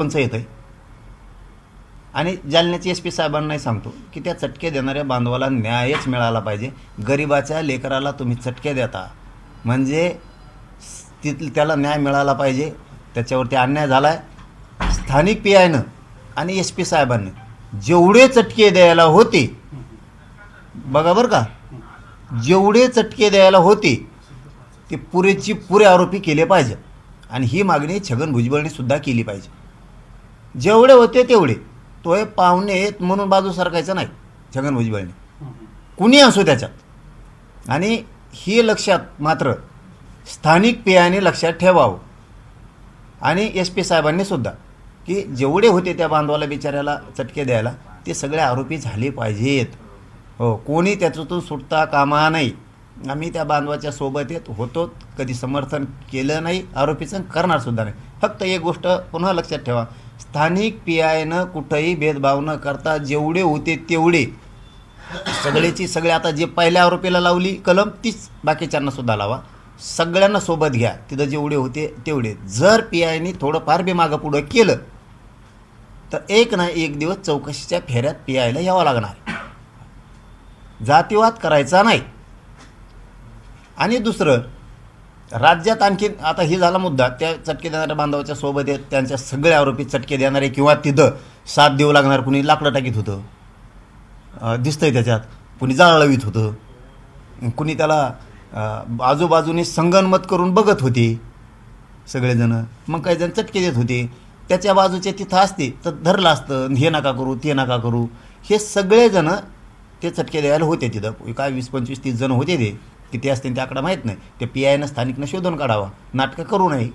पंच येत आहे आणि जालन्याचे एस पी साहेबांनाही सांगतो की त्या चटके देणाऱ्या बांधवाला न्यायच मिळाला पाहिजे. गरिबाच्या लेकराला तुम्ही चटके देता म्हणजे त्याला न्याय मिळाला पाहिजे. त्याच्यावरती अन्याय झाला आहे. स्थानिक पी आयनं आणि एस पी साहेबांनी जेवढे चटके द्यायला होते बघा बरं का, जेवढे चटके द्यायला होते ते पुरेची पुरे आरोपी केले पाहिजे. आणि ही मागणी छगन भुजबळने सुद्धा केली पाहिजे. जेवढे होते तेवढे. तो हे पाहुणे आहेत म्हणून बाजू सरकायचं नाही छगन भुजबळने, कुणी असो त्याच्यात. आणि ही लक्षात मात्र स्थानिक पी आयने लक्षात ठेवावं आणि एस पी साहेबांनी सुद्धा की जेवढे होते त्या बांधवाला बिचाऱ्याला चटके द्यायला ते सगळे आरोपी झाले पाहिजेत. हो, कोणी त्याच्यातून सुटता कामा नाही. आम्ही त्या बांधवाच्या सोबत येत होतो, कधी समर्थन केलं नाही आरोपीचं, करणारसुद्धा नाही. फक्त एक गोष्ट पुन्हा लक्षात ठेवा, स्थानिक पी आयनं कुठंही भेदभाव न करता जेवढे होते तेवढे सगळेची सगळे, आता जे पहिल्या आरोपीला लावली कलम तीच बाकीच्यांना सुद्धा लावा. सगळ्यांना सोबत घ्या. तिथं जेवढे होते तेवढे. जर पी आयने थोडंफार बी मागं पुढं केलं तर एक ना एक दिवस चौकशीच्या फेऱ्यात पी आयला यावं लागणार. जातीवाद करायचा नाही. आणि दुसरं, राज्यात आणखीन आता ही झाला मुद्दा, त्या चटके देणाऱ्या बांधवाच्या सोबत आहेत त्यांच्या सगळे आरोपी चटके देणारे किंवा तिथं साथ देऊ लागणार. कुणी लाकडं टाकीत होतं दिसतंय त्याच्यात, कुणी जाळ लावीत होतं, कुणी त्याला आजूबाजूने संगनमत करून बघत होते सगळेजणं. मग काही जण चटके देत होते. त्याच्या बाजूचे तिथं असते तर धरलं असतं, हे नका करू ते नका करू. हे सगळेजणं ते चटके द्यायला होते तिथं. काय 20-25-30 जण होते. ते किती असते ते आकडा माहीत नाही. ते पी आयनं स्थानिकनं शोधून काढावा. नाटकं करू नये,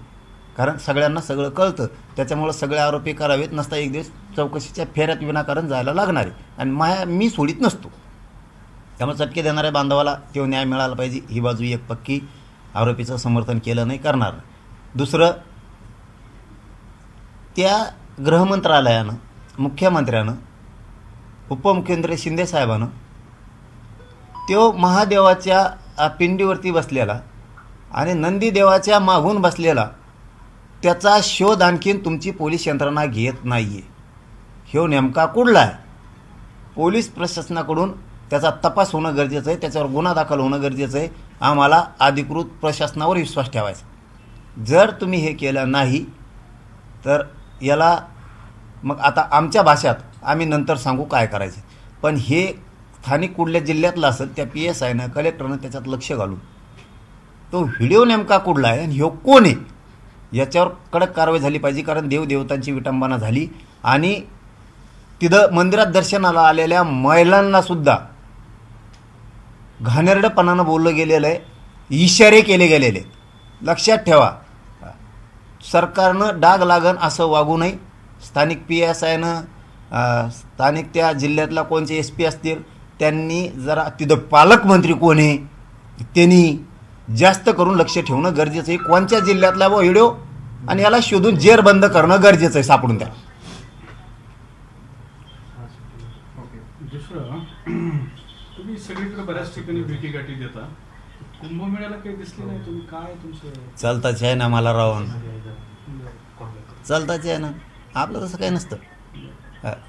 कारण सगळ्यांना सगळं कळतं. त्याच्यामुळं सगळे आरोपी करावेत. नसता एक दिवस चौकशीच्या फेऱ्यात विनाकारण जायला लागणार आहे. आणि मी सोडित नसतो. त्यामुळे चटके देणाऱ्या बांधवाला तो न्याय मिळाला पाहिजे. ही बाजू एक पक्की. आरोपीचं समर्थन केलं नाही, करणार. दुसरं, त्या गृहमंत्रालयानं, मुख्यमंत्र्यानं, उपमुख्यमंत्री शिंदेसाहेबानं तो महादेवाच्या पिंडीवरती बसलेला आणि नंदीदेवाच्या मागून बसलेला त्याचा शोध आणखीन तुमची पोलीस यंत्रणा घेत नाही आहे. ह्यो नेमका कुठला आहे? पोलीस प्रशासनाकडून त्याचा तपास होणं गरजेचं आहे. त्याच्यावर गुन्हा दाखल होणं गरजेचं आहे. आम्हाला अधिकृत प्रशासनावर विश्वास ठेवायचा. जर तुम्ही हे केलं नाही तर याला मग आता आमच्या भाषात आम्ही नंतर सांगू काय करायचं. पण हे स्थानिक कुठल्या जिल्ह्यातलं असेल त्या पी एस आयनं, कलेक्टरनं त्याच्यात लक्ष घालून तो व्हिडिओ नेमका कुठला आहे आणि ह्यो कोण आहे याच्यावर कडक कारवाई झाली पाहिजे. कारण देवदेवतांची विटंबना झाली आणि तिथं मंदिरात दर्शनाला आलेल्या महिलांनासुद्धा घाणेरडपणानं बोललं गेलेलं आहे, इशारे केले गेलेले. लक्षात ठेवा, सरकारनं डाग लागन असं वागू नये. स्थानिक पी एस आयनं, स्थानिक त्या जिल्ह्यातला कोणचे एस पी असतील त्यांनी जरा, तिथं पालकमंत्री कोण आहे त्यांनी जास्त करून लक्ष ठेवणं गरजेचं आहे. कोणत्या जिल्ह्यातला व व्हिडिओ आणि याला शोधून जेरबंद करणं गरजेचं आहे सापडून द्या. दुसरं, तुम्ही सगळीकडे बऱ्याच ठिकाणी भेटीगाठी देता, कुंभमेळ्याला काही दिसले नाही तुम्ही, काय तुमचं? चालताच आहे ना मला रावण, चालताच आहे ना. आपलं तसं काही नसतं.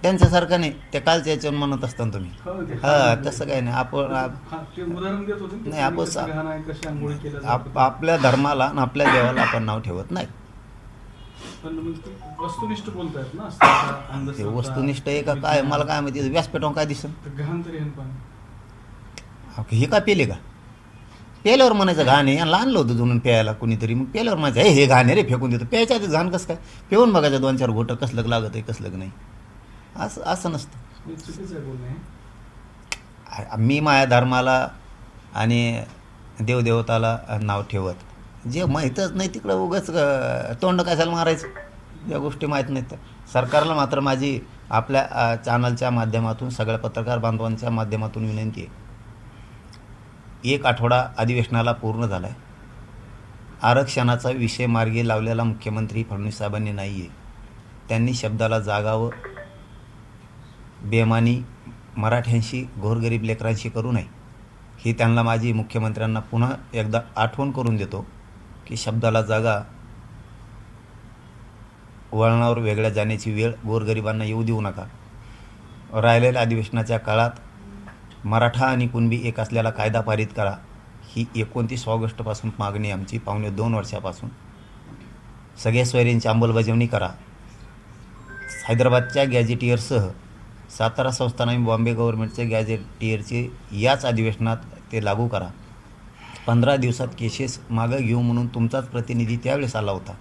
त्यांच्यासारखं नाही. ते कालच्या याच्यावर म्हणत असताना तुम्ही, तसं काही नाही. आपण नाही, आपण आपल्या धर्माला आणि आपल्या देवाला आपण नाव ठेवत नाही. वस्तुनिष्ठ बोलतायत ना. ते वस्तुनिष्ठ आहे का काय मला काय माहिती. व्यासपीठावर काय दिसन हे का पेले का? पेल्यावर म्हणायचं घाण आहे. यांना आणलं होतं जुनून प्यायला कुणीतरी, मग पेल्यावर म्हणायचं हे घाण रे, फेकून देतो. प्यायच्या आधी घाण कसं काय? पिऊन बघायचं 2-4 घोटं कसलं लागत आहे कसलं नाही. असं नसतं. मी माझ्या धर्माला आणि देवदेवताला नाव ठेवत. जे माहीतच नाही तिकडं उगाच तोंड कशाला मारायचं. या गोष्टी माहीत नाहीत. सरकारला मात्र माझी आपल्या चॅनलच्या माध्यमातून, सगळ्या पत्रकार बांधवांच्या माध्यमातून विनंती आहे. 1 आठवडा अधिवेशनाला पूर्ण झाला आहे. आरक्षणाचा विषय मार्गी लावलेला मुख्यमंत्री फडणवीस साहेबांनी नाही आहे. त्यांनी शब्दाला जागावं. बेमानी मराठ्यांशी, गोरगरीब लेकरांशी करू नये ही त्यांना माझी मुख्यमंत्र्यांना पुन्हा एकदा आठवण करून देतो की शब्दाला जागा. वळणावर वेगळ्या जाण्याची वेळ गोरगरिबांना येऊ देऊ नका. राहिलेल्या अधिवेशनाच्या काळात मराठा आणि कुणबी एक असलेला कायदा पारित करा. ही 29 ऑगस्टपासून मागणी आमची, 2.5 वर्षापासून. सगळ्या सोयरींची अंमलबजावणी करा. हैदराबादच्या गॅजेटियरसह सातारा संस्थान आणि बॉम्बे गव्हर्नमेंटचे गॅजेटियरचे याच अधिवेशनात ते लागू करा. 15 दिवसात केसेस मागं घेऊ म्हणून तुमचाच प्रतिनिधी त्यावेळेस आला होता.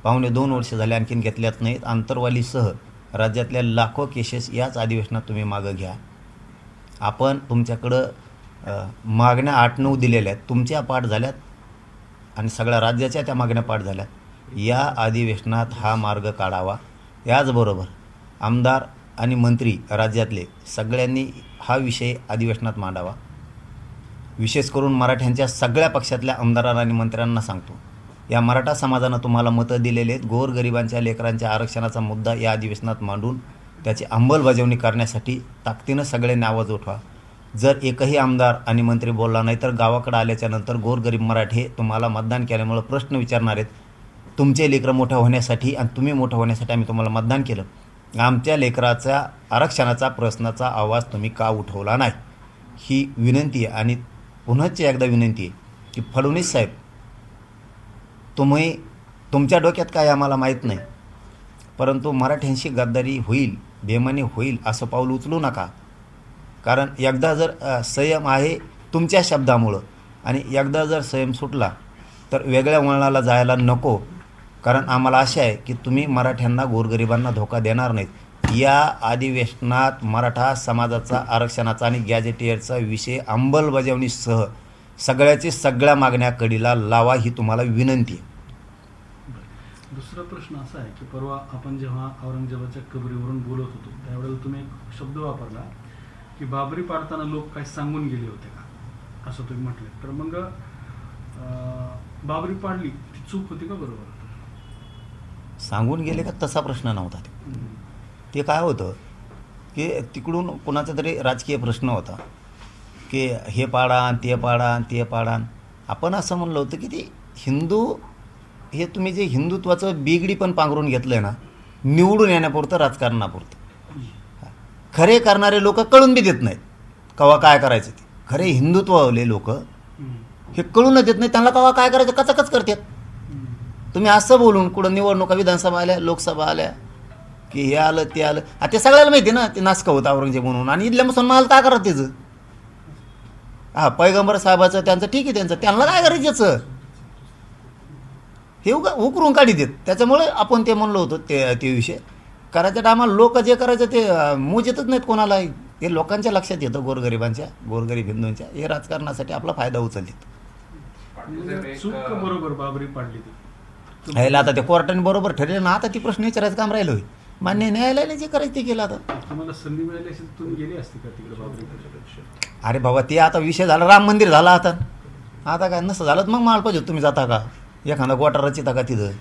2.5 वर्ष झाले आणखीन घेतल्याच नाहीत. आंतरवालीसह राज्यातल्या लाखो केसेस याच अधिवेशनात तुम्ही मागं घ्या. आपण तुमच्याकडं मागण्या 8-9 दिलेल्या आहेत, तुमच्या पाठ झाल्यात आणि सगळ्या राज्याच्या त्या मागण्या पाठ झाल्यात. या अधिवेशनात हा मार्ग काढावा. याचबरोबर आमदार आणि मंत्री राज्यातले सगळ्यांनी हा विषय अधिवेशनात मांडावा. विशेष करून मराठ्यांच्या सगळ्या पक्षातल्या आमदारांना आणि मंत्र्यांना सांगतो, या मराठा समाजानं तुम्हाला मतं दिलेले आहेत. गोरगरिबांच्या लेकरांच्या आरक्षणाचा मुद्दा या अधिवेशनात मांडून त्याची अंमलबजावणी करण्यासाठी ताकदीनं सगळ्यांनी आवाज उठवा. जर एकही आमदार आणि मंत्री बोलला नाही तर गावाकडे आल्याच्यानंतर गोरगरीब मराठे तुम्हाला मतदान केल्यामुळं प्रश्न विचारणार आहेत. तुमचे लेकरं मोठं होण्यासाठी आणि तुम्ही मोठं होण्यासाठी आम्ही तुम्हाला मतदान केलं. आमच्या लेकराच्या आरक्षणाचा प्रश्नाचा आवाज तुम्ही का उठवला नाही, ही विनंती आहे. आणि पुन्हाच एकदा विनंती आहे की फडणवीस साहेब, तुम्ही तुमच्या डोक्यात काय आम्हाला माहीत नाही, परंतु मराठ्यांशी गद्दारी होईल, बेमानी होईल असं पाऊल उचलू नका. कारण एकदा जर संयम आहे तुमच्या शब्दामुळं आणि एकदा जर संयम सुटला तर वेगळ्या वळणाला जायला नको. कारण आम्हाला आशा आहे की तुम्ही मराठ्यांना गोरगरिबांना धोका देणार नाहीत. या अधिवेशनात मराठा समाजाचा आरक्षणाचा आणि गॅजेटियरचा विषय अंमलबजावणीसह सगळ्या मागण्या कडीला लावा, ही तुम्हाला विनंती आहे. दुसरा प्रश्न असा आहे की परवा आपण जेव्हा औरंगजेबाच्या कबरीवरून बोलत होतो त्यावेळेला तुम्ही एक शब्द वापरला की बाबरी पाडताना लोक काही सांगून गेले होते का, असं तुम्ही म्हटले. तर मग बाबरी पाडली ती चूक होती का बरोबर? सांगून गेले का तसा प्रश्न नव्हता. ते काय होतं की तिकडून कोणाचा तरी राजकीय प्रश्न होता की हे पाडा ते पाडा ते पाडा. आपण असं म्हणलं होतं की ते हिंदू, हे तुम्ही जे हिंदुत्वाचं बिगडी पण पांघरून घेतलं आहे ना, निवडून येण्यापुरतं, राजकारणापुरतं. खरे करणारे लोक कळून बी देत नाहीत कवा काय करायचं ते. खरे हिंदुत्ववाले लोक हे कळून देत नाही, त्यांना कवा काय करायचं कचाकच करतात. तुम्ही असं बोलून कुठं निवडणुका विधानसभा आल्या, लोकसभा आल्या की हे आलं ते आलं, ते सगळ्याला माहिती आहे ना ते नासकं होतं औरंगजेब म्हणून. आणि इथल्या मुसलमानाला काय करत त्याचं? पैगंबर साहेबाचं त्यांचं ठीक आहे, त्यांना काय करायचं याचं, हे उकरून काढी देत. त्याच्यामुळे आपण ते म्हणलो होतो ते विषय करायच्या टायमाला लोक जे करायचं ते मूज येतच नाहीत कोणाला. हे लोकांच्या लक्षात येतं, गोरगरीब हिंदूंच्या. हे राजकारणासाठी आपला फायदा उचलतात. चूक का बरोबर बाबरी पाडली ती? ह्याला आता ते कोर्टाने बरोबर ठरले ना, आता ती प्रश्न विचारायचं काम राहिलं होय. मान्य न्यायालयाने जे करायचं ते केलं. आता तुम्हाला संधी मिळाली असेल तुम्ही गेली असती का तिकडे बाबरी? अरे बाबा, ते आता विषय झाला, राम मंदिर झाला. आता काय नसं झालं मग माल पाहिजे तुम्ही जाता का एखादा गोटा रचिता का तिथं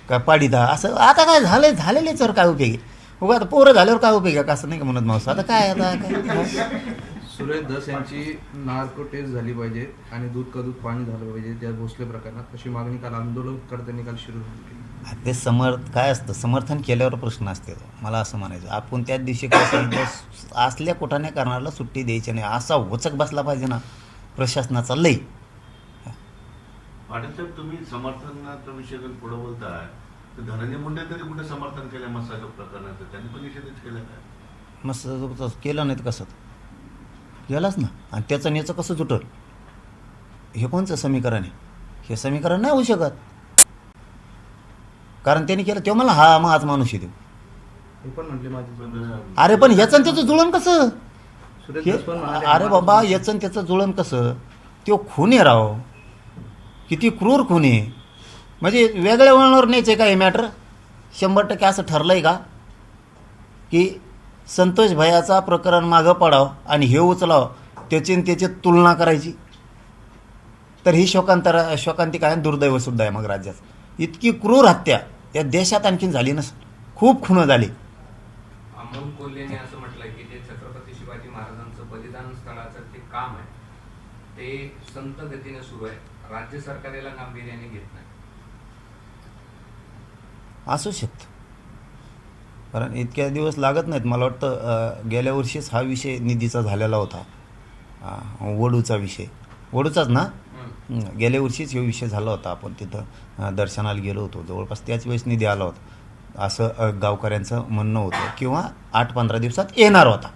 काय पाडीता असं. आता काय झालेलेच तर काय उपयोगी. हो आता पोरं झाल्यावर काय उपयोग आहे का, असं नाही का म्हणत माणूस. आता काय काय सुरेश धस यांची नार्को टेस्ट झाली पाहिजे आणि दूध का दूध पाणी झालं पाहिजे त्या भोसले प्रकरणात, अशी मागणी काल आंदोलनकर्त्यांनी काल सुरू केली. ते काय असतं, समर्थन केल्यावर प्रश्न असते. मला असं म्हणायचं, आपण त्याच दिवशी काय सांगितलं, असल्या कुठाने करणाऱ्याला सुट्टी द्यायची नाही, असा वचक बसला पाहिजे ना प्रशासनाचा लई. पाटील साहेब, तुम्ही समर्थनाचा विषय जर पुढे बोलताय तर धनंजय मुंडे तरी कुठे समर्थन केलं मसाजो प्रकरणाचं? त्यांनी पण निषेधच केला काय? मस्त केलं नाही तर कसं गेलाच ना. आणि त्याचं नेचं कसं जुटल, हे कोणचं समीकरण आहे? हे समीकरण नाही होऊ शकत. कारण त्यांनी केलं तेव्हा मला हा मग आज माणूस येतो. हे पण म्हटले माझे, अरे पण याचं त्याचं जुळण कसं? सुरेश धस पण म्हणाले, अरे बाबा, याचं त्याचं जुळण कसं? तो खून आहे राव, किती क्रूर खून आहे. म्हणजे वेगळ्या वळणावर न्यायचं आहे का हे मॅटर? 100% असं ठरलं आहे का की संतोष भैयाचा प्रकरण मागं पडावं आणि हे उचलावं, त्याची तुलना करायची? तर ही शोकांतिका आहे, दुर्दैव सुद्धा आहे. मग राज्यात इतकी क्रूर हत्या या देशात आणखीन झाली नसेल. खूप खुनं झाली. अमोल कोल्हेने असं म्हटलंय की ते छत्रपती शिवाजी महाराजांचं बलिदान स्थळाचं ते काम आहे ते संत गतीने सुरू आहे, राज्य सरकार याला गांभीर्याने घेत नाही. असू शकतं, कारण इतक्या दिवस लागत नाहीत. मला वाटतं गेल्या वर्षीच हा विषय निधीचा झालेला होता, वडूचा विषय, वडूचाच ना. गेल्या वर्षीच हा विषय झाला होता. आपण तिथं दर्शनाला गेलो होतो, जवळपास त्याच वेळेस निधी आला होता असं गावकऱ्यांचं म्हणणं होतं, किंवा 8-15 दिवसात येणार होता.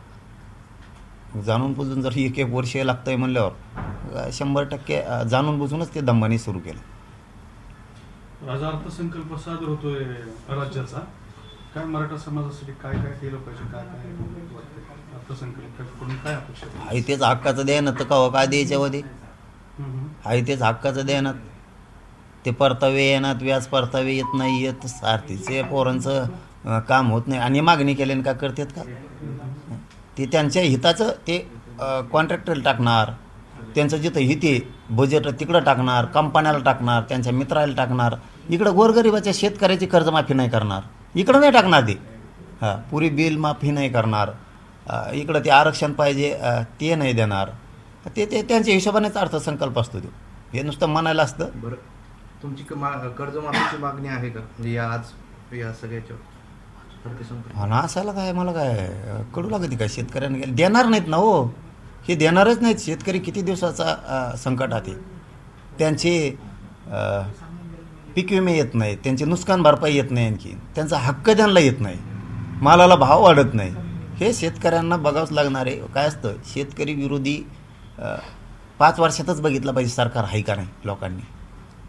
जाणून बुजून जर 1-1 वर्ष लागतंय म्हणल्यावर 100% जाणून बुजूनच ते दंबानी सुरू केलं. राजा अर्थसंकल्प सादर होतोय राज्याचा, काय मराठा समाजासाठी काय काय केलं पाहिजे, काय काय वाटतंय अर्थसंकल्पाकडून काय अपेक्षा आहे? आहे तेच हक्काचं द्यायनं तर कवा काय द्यायच्यामध्ये, हम्म. आहे तेच हक्काचं द्यायनात. ते परतावे येणार, व्याज परतावे येत नाही, येत सारथीचे पोरांचं काम होत नाही, आणि मागणी केल्याने का करतात का? ते त्यांच्या हिताचं ते कॉन्ट्रॅक्टरला टाकणार, त्यांचं जिथं हित आहे बजेट तिकडं टाकणार, कंपन्याला टाकणार, त्यांच्या मित्राला टाकणार. इकडं गोरगरिबाच्या शेतकऱ्याची कर्जमाफी नाही करणार, इकडं नाही टाकणार ते. पुरी बिल माफी नाही करणार, इकडं ते आरक्षण पाहिजे ते नाही देणार. ते त्यांच्या हिशोबानेच अर्थसंकल्प असतो तो, हे नुसतं म्हणायला असतं. बरं, तुमची कर्जमाफीची मागणी आहे का, म्हणजे या सगळ्याच्यावर अर्थसंकल्प? हा ना, असायला काय, मला काय कडू लागते काय? शेतकऱ्यांना गेलं देणार नाहीत ना हो, हे देणारच नाहीत. शेतकरी किती दिवसाचा संकट आहे, त्यांचे पीक विमे येत नाही, त्यांचे नुकसान भरपाई येत नाही, आणखी त्यांचा हक्क त्यांना येत नाही, मालाला भाव वाढत नाही. हे शेतकऱ्यांना बघावंच लागणार आहे. काय असतं, शेतकरी विरोधी 5 वर्षातच बघितलं पाहिजे सरकार आहे का नाही लोकांनी.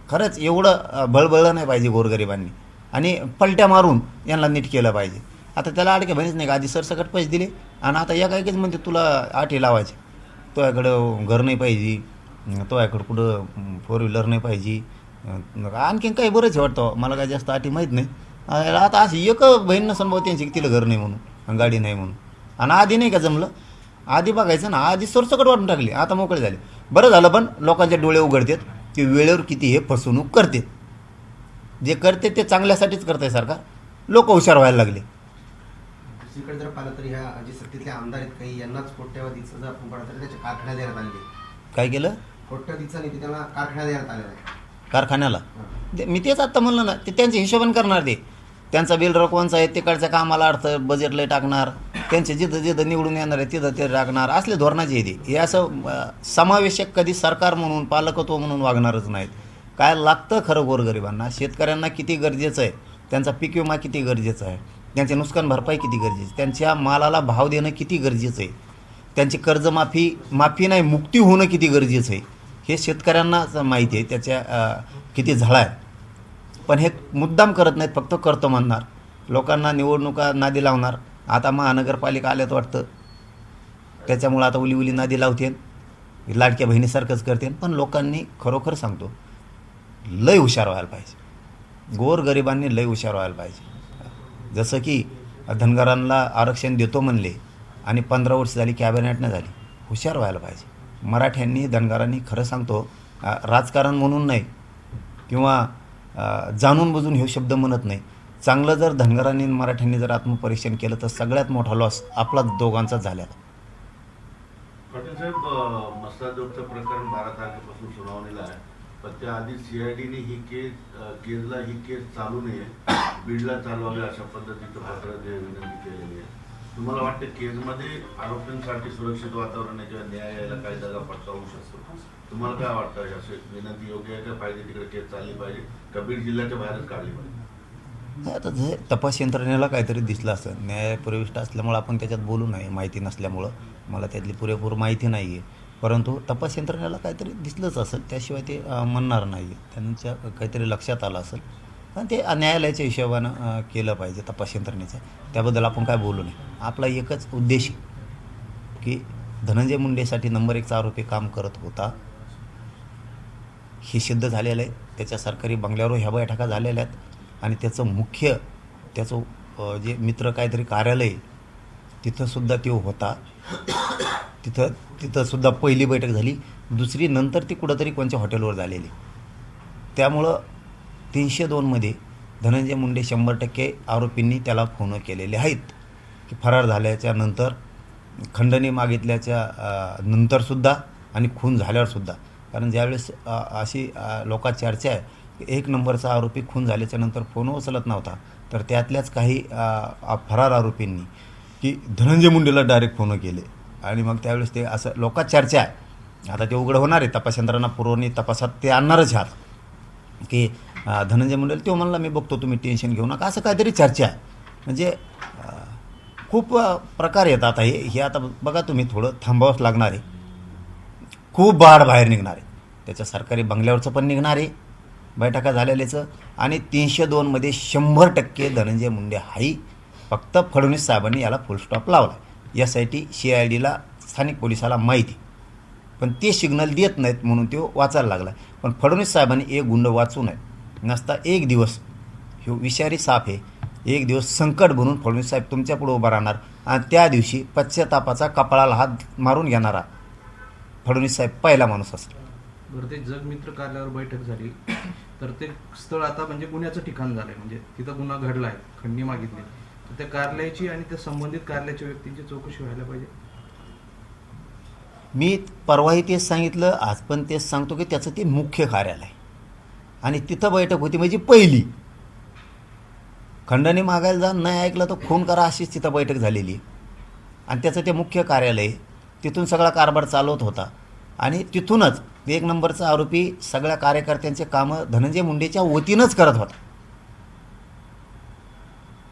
खरंच एवढं बळबळलं नाही पाहिजे गोरगरिबांनी, आणि पलट्या मारून यांना नीट केलं पाहिजे. आता त्याला अडके बनेच नाही का, आधी सरसकट पैसे दिले, आणि आता या काय म्हणते तुला आठी लावायचे, तुझ्याकडं घर नाही पाहिजे, तुझ्याकडं कुठं 4 व्हीलर नाही पाहिजे, आणखीन काही बरंच वाटतं. मला काय जास्त आठी माहीत नाही. आता अशी एक बहीण नसन भाऊ त्यांची की तिला घर नाही म्हणून, गाडी नाही म्हणून. आणि आधी नाही का जमलं, आधी बघायचं ना, आधी सरसकट वाटून टाकली, आता मोकळे झाले. बरं झालं, पण लोकांचे डोळे उघडतात की वेळेवर किती हे फसवणूक करते. जे करते ते चांगल्यासाठीच करत आहे सरकार, लोक हुशार व्हायला लागले. दुसरीकडे जर पाहिलं तर ह्या जे सत्तेतले आमदार आहेत काही, यांनाच कोट्यवधीचं जर आपण पाहिलं तर त्याच्या कारखान्या देण्यात आलेले. काय केलं? कोट्यवधीचा निधी त्यांना कारखान्या देण्यात आलेला आहे, कारखान्याला. मी तेच आत्ता म्हणलं ना, ते त्यांच्या हिशोबाने करणार. ते त्यांचा बिल रकवांचा आहे, तिकडच्या कामाला अर्थ बजेटला टाकणार, त्यांचे जिथं जिथं निवडून येणार आहे तिथं ते टाकणार. असले धोरणाचे आहे ते. हे असं समावेशक कधी सरकार म्हणून, पालकत्व म्हणून वागणारच नाहीत. काय लागतं खरं गोरगरिबांना, शेतकऱ्यांना किती गरजेचं आहे, त्यांचा पीक विमा किती गरजेचा आहे, त्यांचे नुकसान भरपाई किती गरजेची, त्यांच्या मालाला भाव देणं किती गरजेचं आहे, त्यांची कर्जमाफी नाही मुक्ती होणं किती गरजेचं आहे, हे शेतकऱ्यांना माहिती आहे. त्याच्या किती झळा आहे. पण हे मुद्दाम करत नाहीत, फक्त करतो म्हणणार, लोकांना निवडणुका नादी लावणार. आता महानगरपालिका आल्यात वाटतं, त्याच्यामुळं आता उली नादी लावते, लाडक्या बहिणीसारखंच करते. पण लोकांनी खरोखर सांगतो लय हुशार व्हायला पाहिजे, गोरगरिबांनी लय हुशार व्हायला पाहिजे. जसं की धनगरांना आरक्षण देतो म्हणले आणि 15 वर्ष झाली कॅबिनेट नाही झाली. हुशार व्हायला पाहिजे. मराठ्यांनी, धनगरांनी, खरं सांगतो, राजकारण म्हणून नाही किंवा जाणून बुजून हे शब्द म्हणत नाही, चांगलं जर धनगरांनी मराठ्यांनी जर आत्मपरीक्षण केलं तर सगळ्यात मोठा लॉस आपला दोघांचाच झालेला. पाटील साहेब, मसाजोगचं प्रकरण 12 तारखेपासून सुनावणीला आहे, पण त्याआधी CIDने ही केसला ही केस चालू नये, बीडला चालवावे अशा पद्धतीचं पत्र जे विनंती केलेली आहे. तुम्हाला वाटतं केसमध्ये आरोपींसाठी सुरक्षित वातावरण आहे किंवा न्याय यायला काही जागा पडता होऊ शकतो? तुम्हाला काय वाटतं, अशी विनंती योग्य आहे का, पाहिजे तिकडे केस चालली पाहिजे का बीड जिल्ह्याच्या बाहेरच काढली पाहिजे? आता जे तपास यंत्रणेला काहीतरी दिसलं असं, न्यायप्रविष्ट असल्यामुळं आपण त्याच्यात बोलू नये, माहिती नसल्यामुळं मला त्यातली पुरेपूर माहिती नाही आहे. परंतु तपास यंत्रणेला काहीतरी दिसलंच असेल, त्याशिवाय ते म्हणणार नाही. त्यांच्या काहीतरी लक्षात आलं असेल, पण ते न्यायालयाच्या हिशोबानं केलं पाहिजे तपास यंत्रणेचं. त्याबद्दल आपण काय बोलू नये. आपला एकच उद्देश की धनंजय मुंडेसाठी नंबर 1चा आरोपी काम करत होता, हे सिद्ध झालेलं आहे. त्याच्या सरकारी बंगल्यावर ह्या बैठका झालेल्या आहेत, आणि त्याचं मुख्य त्याचं जे मित्र काहीतरी कार्यालय तिथंसुद्धा तो होता. तिथंसुद्धा पहिली बैठक झाली, दुसरी नंतर ती कुठंतरी कोणत्या हॉटेलवर झालेली. त्यामुळं 302मध्ये धनंजय मुंडे 100% आरोपींनी त्याला फोन केलेले आहेत की फरार झाल्याच्या नंतर, खंडणी मागितल्याच्या नंतरसुद्धा आणि खून झाल्यावरसुद्धा. कारण ज्यावेळेस अशी लोकात चर्चा आहे एक नंबरचा आरोपी खून झाल्याच्या नंतर फोन उचलत नव्हता, तर त्यातल्याच काही फरार आरोपींनी की धनंजय मुंडेला डायरेक्ट फोन केले आणि मग त्यावेळेस ते असं लोकात चर्चा आहे, आता ते उघड होणार आहे, तपास यंत्रणा पुरवणी तपासात ते आणणारच आहात की धनंजय मुंडेला तो म्हणला मी बघतो, तुम्ही टेन्शन घेऊ नका, असं काहीतरी चर्चा आहे. म्हणजे खूप प्रकार येतात. आता हे आता बघा तुम्ही थोडं थांबावंच लागणार आहे. खूप बाहेर निघणार आहे, त्याच्या सरकारी बंगल्यावरचं पण निघणार आहे बैठका झालेल्याचं, आणि 302मध्ये 100% धनंजय मुंडे हाही. फक्त फडणवीस साहेबांनी याला फुलस्टॉप लावला. यासाठी CIDला स्थानिक पोलिसाला माहिती, पण ते सिग्नल देत नाहीत म्हणून तो वाचायला लागला. पण फडणवीस साहेबांनी एक गुंड वाचू नये नसता एक दिवस, ह्यो विषारी साप आहे, एक दिवस संकट बनून फडणवीस साहेब तुमच्या पुढे उभा राहणार आणि त्या दिवशी पश्चातापाचा कपाळाला हात मारून घेणारा फडणवीस साहेब पहिला माणूस असेल. बरं, ते जगमित्र कार्यालयावर बैठक झाली, तर ते स्थळ आता म्हणजे गुन्ह्याचं ठिकाण झालंय, म्हणजे तिथं गुन्हा घडलाय, खंडणी मागितली, तर त्या कार्यालयाची आणि त्या संबंधित कार्यालयाच्या व्यक्तींची चौकशी व्हायला पाहिजे. मी परवाही तेच सांगितलं, आज पण तेच सांगतो की त्याचं ते मुख्य कार्यालय आणि तिथं बैठक होती, म्हणजे पहिली. खंडणी मागायला जा, नाही ऐकलं तर खून करा, अशीच तिथं बैठक झालेली आणि त्याचं ते मुख्य कार्यालय, तिथून सगळा कारभार चालवत होता आणि तिथूनच एक नंबरचा आरोपी सगळ्या कार्यकर्त्यांचे कामं धनंजय मुंडेच्या वतीनंच करत होता.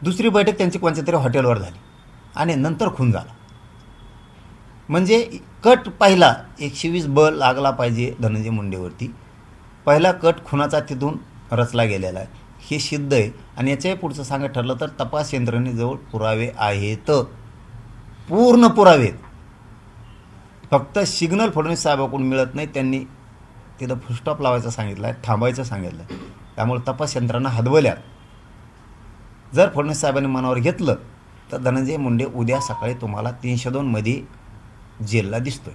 दुसरी बैठक त्यांची कोणत्या तरी हॉटेलवर झाली आणि नंतर खून झाला. म्हणजे कट पहिला 120 बल लागला पाहिजे धनंजय मुंडेवरती. पहिला कट खुनाचा तिथून रचला गेलेला आहे, हे सिद्ध आहे. आणि याच्याही पुढचं सांगायचं ठरलं तर तपास यंत्रणेजवळ पुरावे आहेत, पूर्ण पुरावे आहेत. फक्त सिग्नल फडणवीस साहेबाकडून मिळत नाही. त्यांनी तिथं फुलस्टॉप लावायचं सांगितलं आहे, थांबायचं सांगितलं आहे. त्यामुळे तपास यंत्रणा हदवल्यात. जर फडणवीस साहेबांनी मनावर घेतलं तर धनंजय मुंडे उद्या सकाळी तुम्हाला 302मध्ये जेलला दिसतोय.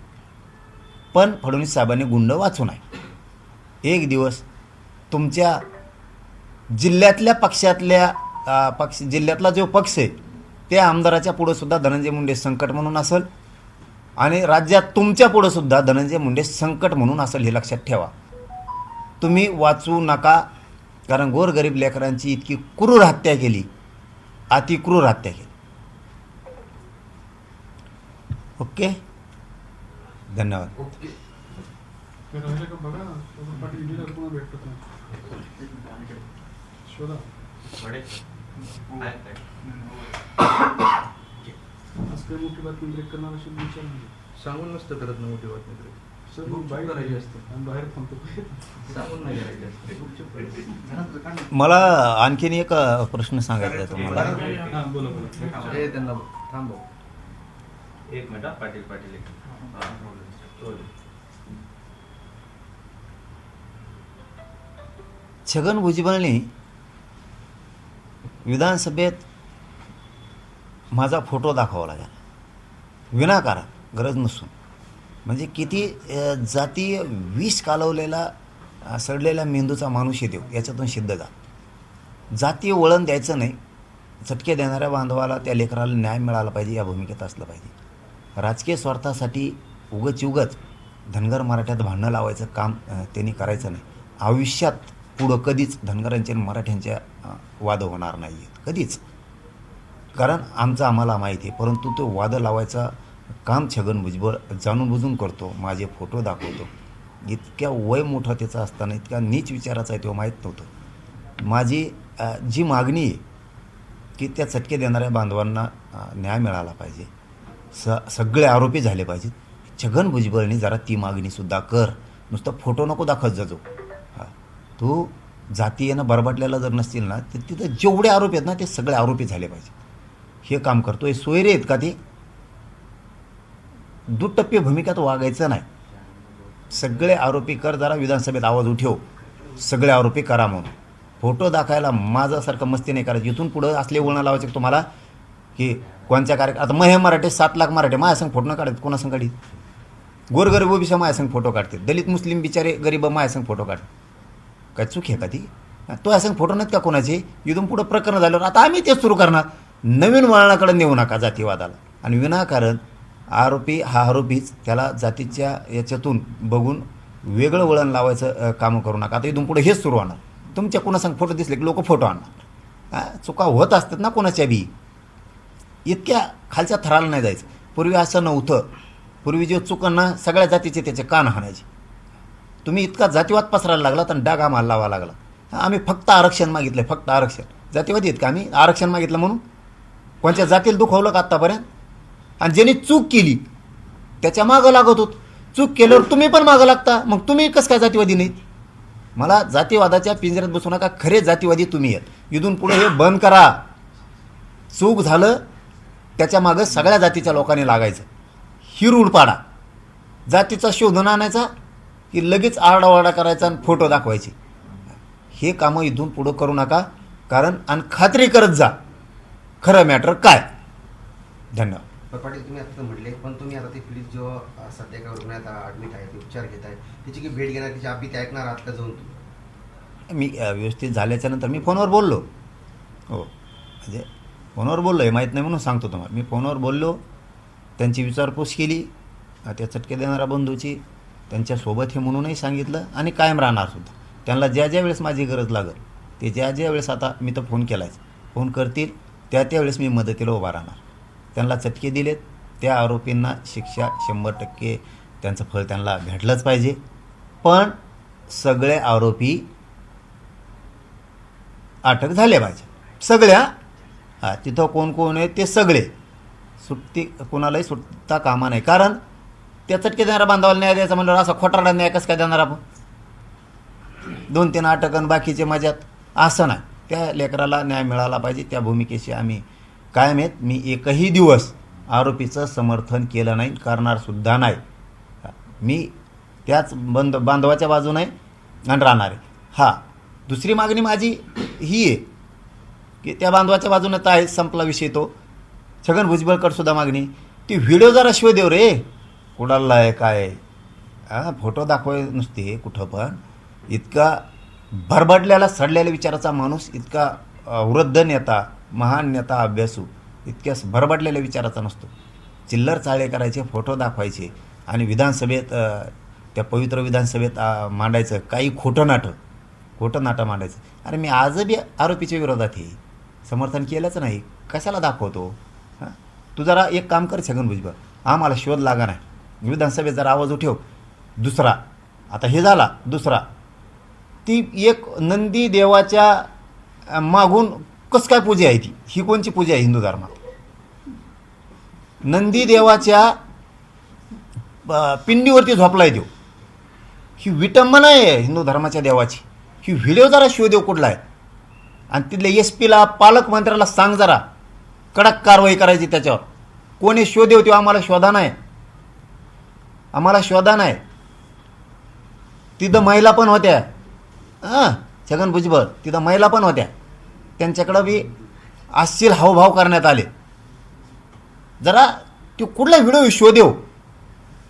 पण फडणवीस साहेबांनी गुंड वाचू नये. एक दिवस तुमच्या जिल्ह्यातल्या पक्षातल्या जिल्ह्यातला जो पक्ष आहे त्या आमदाराच्या पुढं सुद्धा धनंजय मुंडे संकट म्हणून असेल आणि राज्यात तुमच्या पुढं सुद्धा धनंजय मुंडे संकट म्हणून असेल, हे लक्षात ठेवा. तुम्ही वाचू नका, कारण गोरगरीब लेकरांची इतकी क्रूर हत्या केली, अतिक्रूर हत्या केली. ओके, धन्यवाद. ओके. ते राहिलं का बघा, पाटील गेल्यावर पुन्हा भेटत नाही. शोधा. आज काही मोठी बातमी ब्रेक करणार असेल विचार म्हणजे सांगून नसतं करत ना मोठी बातमी तरी. सर गुपचूप बाहेर करायची असते. आणि बाहेर थांबतो. सांगून नाही करायची असते, गुपचूप करायची. मला आणखीन एक प्रश्न सांगायचा आहे तुम्हाला. हां बोला बोला. हे त्यांना थांबव. एक मिनिट पाटील छगन भुजबळने विधानसभेत माझा फोटो दाखवला गेला विनाकारण, गरज नसून. म्हणजे किती जाती विष कालवलेला सडलेल्या मेंदूचा माणूस येतो याच्यातून सिद्ध झाला. जाती वळण द्यायचं नाही, चटके देणाऱ्या बांधवाला त्या लेकराला न्याय मिळाला पाहिजे या भूमिकेत असलं पाहिजे. राजकीय स्वार्थासाठी उगच धनगर मराठ्यात भांडणं लावायचं काम त्यांनी करायचं नाही. आयुष्यात पुढं कधीच धनगरांच्या आणि मराठ्यांच्या वाद होणार नाही आहेत, कधीच. कारण आम्हाला माहिती आहे, परंतु तो वाद लावायचा काम छगन भुजबळ जाणून बुजून करतो. माझे फोटो दाखवतो. इतक्या वय मोठा त्याचा असताना इतक्या नीच विचाराचा आहे तेव्हा माहीत नव्हतं. माझी जी मागणी आहे की त्या चटके देणाऱ्या बांधवांना न्याय मिळाला पाहिजे, सगळे आरोपी झाले पाहिजेत. छगन भुजबळने जरा ती मागणीसुद्धा कर, नुसतं फोटो नको दाखवत जाजो. तू जातीयेनं बरबटलेला जर नसतील ना तर तिथं जेवढे आरोपी आहेत ना ते सगळे आरोपी झाले पाहिजे. हे काम करतोय. सोयरे आहेत का ते? दुटप्पी भूमिकात वागायचं नाही. सगळे आरोपी कर, जरा विधानसभेत आवाज उठव, सगळे आरोपी करा म्हणून. फोटो दाखवायला माझ्यासारखं मस्ती नाही करायची. इथून पुढं असले वळणं लावायचे तुम्हाला की कोणत्या आता मग मराठे 7 लाख मराठे माझ्यासंग फोटो न काढत, कोणासंग काढीत? गोरगरीब ओबीसी माझ्यासंग फोटो काढते, दलित मुस्लिम बिचारे गरीब माझ्यासंग फोटो काढते. काय चूक आहे का ती? तो असं फोटो नाहीत का कोणाचे? इथून पुढं प्रकरण झाल्यावर आता आम्ही तेच सुरू करणार. नवीन वळणाकडे नेऊ नका जातीवादाला. आणि विनाकारण आरोपी हा आरोपीच, त्याला जातीच्या याच्यातून बघून वेगळं वळण लावायचं कामं करू नका. आता इथून पुढे हेच सुरू होणार. तुमच्या कोणासंग फोटो दिसले की लोक फोटो आणणार. चुका होत असतात ना कोणाच्या बी. इतक्या खालच्या थराला नाही जायचं. पूर्वी असं नव्हतं. पूर्वी जे चुकांना सगळ्या जातीचे त्याचे कान हाणायचे. तुम्ही इतका जातीवाद पसरायला लागला तर डाग आम्हाला लावा लागला. आम्ही फक्त आरक्षण मागितलं, फक्त आरक्षण. जातीवादी आहेत का आम्ही? आरक्षण मागितलं म्हणून कोणत्या जातीला दुखवलं का आत्तापर्यंत? आणि ज्यांनी चूक केली त्याच्या मागं लागत होत. चूक केल्यावर तुम्ही पण मागं लागता. मग तुम्ही कसं काय जातीवादी नाहीत? मला जातीवादाच्या पिंजऱ्यात बसू नका. खरे जातीवादी तुम्ही आहेत. इथून पुढे हे बंद करा. चूक झालं त्याच्या मागं सगळ्या जातीच्या लोकांनी लागायचं. ही रूढ पाडा. जातीचा शोधून आणायचा की लगेच आरडाओरडा करायचा आणि फोटो दाखवायचे. हे कामं इथून पुढं करू नका. कारण आणि खात्री करत जा खरं मॅटर काय. धन्यवाद. पण पाटील तुम्ही आता म्हटले, पण तुम्ही आता ते पीडित जो सध्या एका रुग्णालयात ॲडमिट आहे, ते उपचार घेत आहे, त्याची की भेट घेणार, त्याची आबी ते ऐकणार आहात का जाऊन तुम्ही? मी व्यवस्थित झाल्याच्या नंतर मी फोनवर बोललो. हो, म्हणजे फोनवर बोललो आहे, माहीत नाही म्हणून सांगतो तुम्हाला. मी फोनवर बोललो, त्यांची विचारपूस केली, त्या चटके देणाऱ्या बंधूची, त्यांच्यासोबत हे म्हणूनही सांगितलं आणि कायम राहणार सुद्धा. त्यांना ज्या ज्या वेळेस माझी गरज लागेल ते ज्या ज्या वेळेस, आता मी तर फोन केलाच, फोन करतील त्या त्यावेळेस मी मदतीला उभा राहणार. त्यांना चटके दिलेत, त्या आरोपींना शिक्षा 100% त्यांचं फळ त्यांना भेटलंच पाहिजे. पण सगळे आरोपी अटक झाले पाहिजे. सगळ्या तिथं कोण कोण आहे ते सगळे. सुट्टी कोणालाही सुटता कामा नाही. कारण त्या चटके देणारा बांधवाला न्याय द्यायचा म्हणल्यावर असा खोटारडा न्याय कसं काय देणार आपण? 2-3 अटक आणि बाकीचे मजात असं नाही. त्या लेकराला न्याय मिळाला पाहिजे. त्या भूमिकेशी आम्ही कायम आहेत. मी एकही दिवस आरोपीचं समर्थन केलं नाही, करणारसुद्धा नाही. मी त्याच बांधवाच्या बाजूने आणि राहणार आहे. हां, दुसरी मागणी माझी ही आहे की त्या बांधवाच्या बाजूने तर आहे, संपला विषय तो. छगन भुजबळकडसुद्धा मागणी, ती व्हिडिओ जरा शिव देव रे, कुणाला आहे काय. फोटो दाखवाय नुसते कुठं पण. इतका भरबडलेला सडलेल्या विचाराचा माणूस, इतका वृद्ध नेता, महान नेता, अभ्यासू, इतक्या भरबडलेल्या विचाराचा नसतो. चिल्लर चाळे करायचे, फोटो दाखवायचे आणि विधानसभेत, त्या पवित्र विधानसभेत मांडायचं काही खोटं नाटं मांडायचं. अरे मी आजही आरोपीच्या विरोधात आहे, समर्थन केलंच नाही, कशाला दाखवतो? तू जरा एक काम कर छगन भुजबळ, आम्हाला शोध लागा नाही, विधानसभेत जरा आवाज उठव. दुसरा, आता हे झाला दुसरा, ती एक नंदी देवाच्या मागून कसं काय पूजा आहे ती? ही कोणची पूजा आहे हिंदू धर्मात? नंदी देवाच्या पिंडीवरती झोपलाय देव. ही विटंबना आहे हिंदू धर्माच्या देवाची. ही व्हिडिओ जरा शिवदेव कुठला आहे? आणि तिथल्या SP ला, पालकमंत्र्याला सांग जरा कडक कारवाई करायची त्याच्यावर. कोणी शिवदेव तो आम्हाला शोधा नाही, आम्हाला शोधा नाही. तिथं महिला पण होत्या. छगन भुजबळ, तिथं महिला पण होत्या, त्यांच्याकडं बी अश्लील हावभाव करण्यात आले. जरा तू कुठला व्हिडिओ शोधेव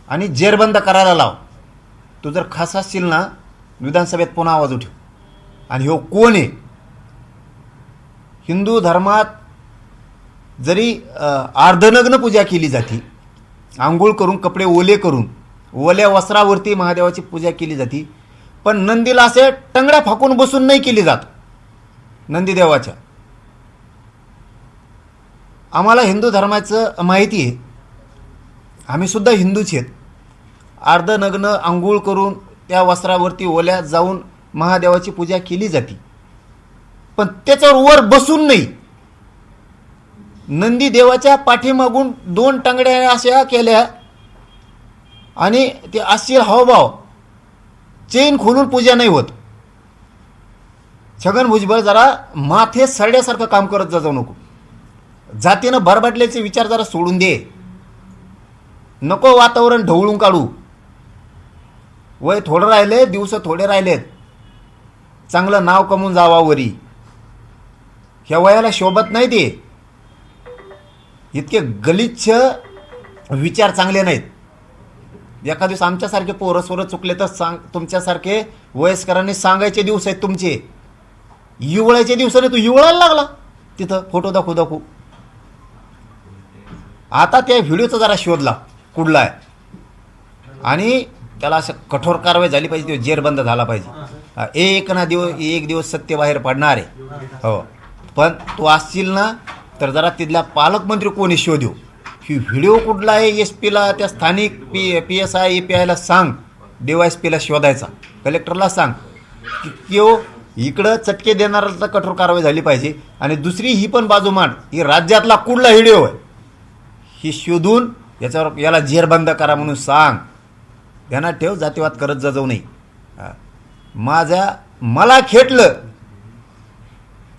आणि जेरबंद करायला लाव. तू जर खास असशील ना, विधानसभेत पुन्हा आवाज उठव. आणि हो कोण आहे? हिंदू धर्मात जरी अर्धनग्न पूजा केली जाते, आंघोळ करून, कपडे ओले करून, ओल्या वस्त्रावरती महादेवाची पूजा केली जाते, पण नंदीला असे टंगड्या फाकून बसून नाही केली जात. नंदीदेवाच्या आम्हाला हिंदू धर्माचं माहिती आहे, आम्ही सुद्धा हिंदूच आहेत. अर्धनग्न आंघोळ करून त्या वस्त्रावरती ओल्या जाऊन महादेवाची पूजा केली जाते, पण त्याच्यावर वर बसून नाही. नंदी देवाच्या पाठीमागून 2 टंगड्या अशा केल्या आणि ते अश्लील हावभाव, चेन खोलून पूजा नाही होत. छगन भुजबळ जरा माथे सरड्यासारखं काम करत जाऊ नको. जातीनं भरभटल्याचे विचार जरा सोडून दे. नको वातावरण ढवळून काढू. वय थोडं राहिले, दिवस थोडे राहिलेत, चांगलं नाव कमवून जावा वरी. ह्या वयाला शोभत नाही ते. इतके गलिच्छ विचार चांगले नाहीत. एका दिवस आमच्यासारखे पोरं सोरं चुकले तर तुमच्यासारखे वयस्करांनी सांगायचे दिवस आहेत तुमचे. हिवळायचे दिवसाने तू हिवळायला लागला तिथं फोटो दाखवू. आता त्या व्हिडिओचा जरा शोध लाव कुठला आहे, आणि त्याला असं कठोर कारवाई झाली पाहिजे, तो जेरबंद झाला पाहिजे. एक दिवस सत्य बाहेर पडणार आहे. हो, पण तू असशील ना तर जरा तिथल्या पालकमंत्री कोणी शोधू, ही व्हिडिओ कुठला आहे SP-ला, त्या स्थानिक PSI APIला सांग, DYSP-ला शोधायचा, कलेक्टरला सांग की किंवा इकडं चटके देणाऱ्याला कठोर कारवाई झाली पाहिजे. आणि दुसरी ही पण बाजू मांड, ही राज्यातला कुठला व्हिडिओ आहे ही शोधून याला जेरबंद करा म्हणून सांग. ध्यानात ठेव, जातीवाद करत जाऊ नये. मला खेटलं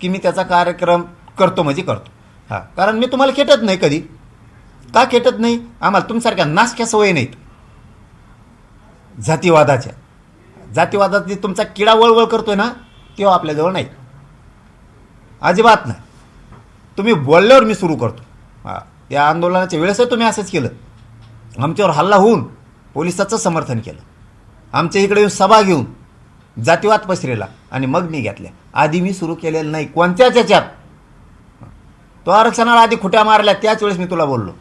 की मी त्याचा कार्यक्रम करतो म्हणजे करतो. कारण मी तुम्हाला खेटत नाही कधी. का खेटत नाही? आम्हाला तुमच्यासारख्या नासक्या सवयी नाहीत जातीवादाच्या. जातीवादाची तुमचा किडा वळवळ करतोय ना, तेव्हा आपल्याजवळ नाही, अजिबात नाही. तुम्ही बोलल्यावर मी सुरू करतो. या आंदोलनाच्या वेळेस तुम्ही असंच केलं. आमच्यावर हल्ला होऊन पोलिसाचं समर्थन केलं, आमच्या इकडे येऊन सभा घेऊन जातीवाद पसरेला आणि मग मी घेतल्या. आधी मी सुरू केलेलं नाही कोणत्याच याच्यात. तो आरक्षणाला आधी खुट्या मारल्या त्याच वेळेस मी तुला बोललो.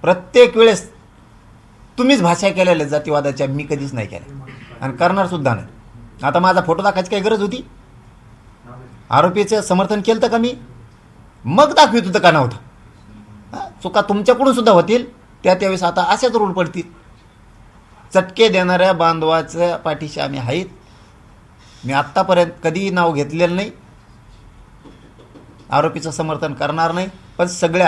प्रत्येक वेळेस तुम्हीच भाषा केलेल्या जातीवादाच्या, मी कधीच नाही केल्या आणि करणार सुद्धा नाही. आता माझा फोटो दाखवायची काही गरज होती? आरोपीचं समर्थन केलं तर का मी? मग दाखवित होतं का नव्हतं? चुका तुमच्याकडून सुद्धा होतील, त्यावेळेस आता असेच रूल पडतील. चटके देणाऱ्या बांधवाच्या पाठीशी आम्ही आहेत. मी आत्तापर्यंत कधीही नाव घेतलेलं नाही, आरोपीचं समर्थन करणार नाही. पण सगळ्या